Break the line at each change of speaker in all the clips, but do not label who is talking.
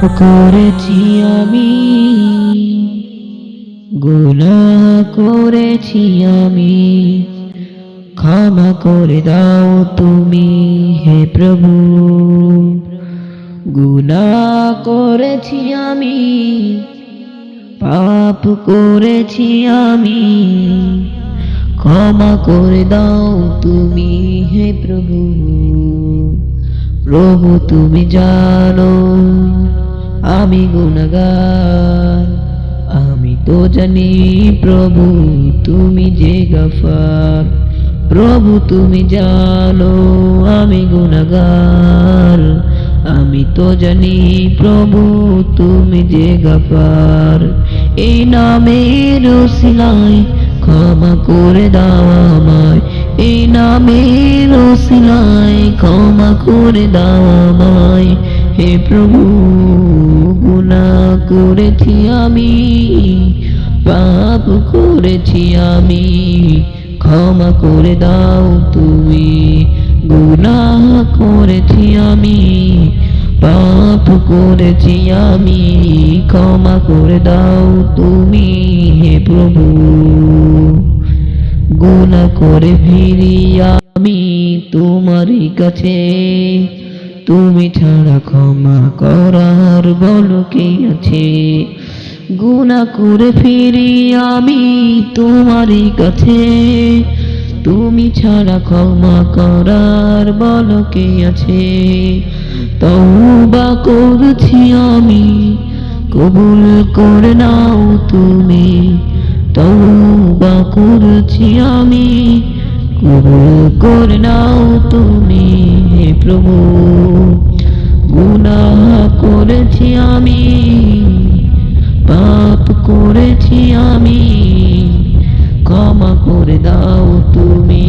করেছি আমি, গুনাহ করেছি আমি, ক্ষমা করে দাও তুমি হে প্রভু। গুনাহ করেছি আমি, পাপ করেছি আমি, ক্ষমা করে দাও তুমি হে প্রভু। প্রভু তুমি জানো আমি গুনাহগার, আমি তো জানি প্রভু তুমি যে গফার। প্রভু তুমি জানো আমি গুনাহগার, আমি তো জানি প্রভু তুমি যে গফার। এই নামের ওসিলায় ক্ষমা করে দাও আমায়, এই নামের ওসিলায় ক্ষমা করে দাও আমায় হে প্রভু। গুনাহ করেছি আমি, পাপ করেছি আমি, ক্ষমা করে দাও তুমি। গুনাহ করেছি আমি, পাপ করেছি আমি, ক্ষমা করে দাও তুমি হে প্রভু। গুনাহ করে ফিরি আমি তোমারই কাছে, তুমি ছাড়া ক্ষমা করার বলো কে আছে। গুনাহ করে ফিরি আমি তোমারই কাছে, তুমি ছাড়া ক্ষমা করার বলো কে আছে। তওবা করছি আমি, কবুল করে নাও তুমি। তওবা করছি আমি, কবুল করে নাও তুমি হে প্রভু। গুনাহ করেছি আমি, পাপ করেছি আমি, ক্ষমা করে দাও তুমি।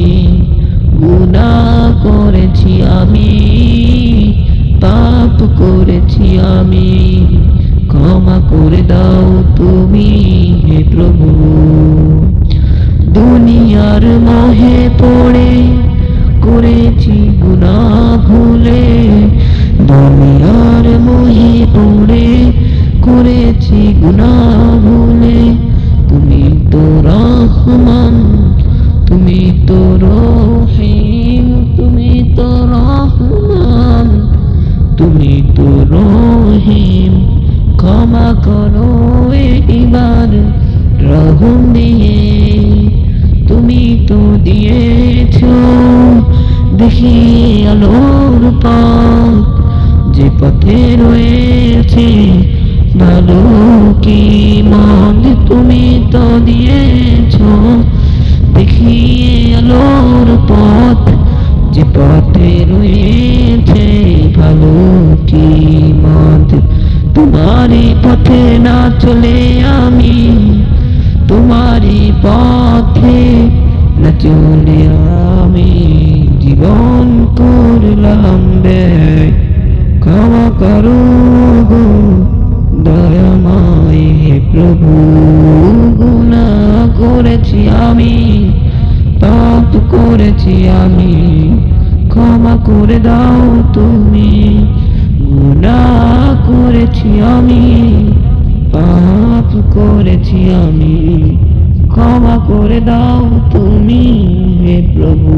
গুনাহ করেছি আমি, পাপ করেছি আমি, ক্ষমা করে দাও তুমি হে প্রভু। দুনিয়ার মোহে পড়ে করেছি গুনাহ ভুলে, দুনিয়ার মোহে পড়ে করেছি গুনাহ ভুলে। তুমি তো রহমান, তুমি তো রহিম, তুমি তো রহমান, তুমি তো রহিম। ক্ষমা করো এইবার রহম দিয়ে, তুমি তো দিয়েছো দেখিয়ে আলোর পথ, যে পথে রয়েছে ভালো কি মন্দ। তুমি তো দিয়েছো দেখিয়ে আলোর পথ, যে পথে রয়েছে ভালো কি মন্দ। তোমারই পথে না চলে আমি, তোমারই পথে না চলে আমি, জীবন করলাম ব্যয়। ক্ষমা করো গো দয়াময় হে প্রভু। গুনাহ করেছি আমি, পাপ করেছি আমি, ক্ষমা করে দাও তুমি। গুনাহ করেছি আমি, পাপ করেছি আমি, ক্ষমা করে দাও তুমি হে প্রভু।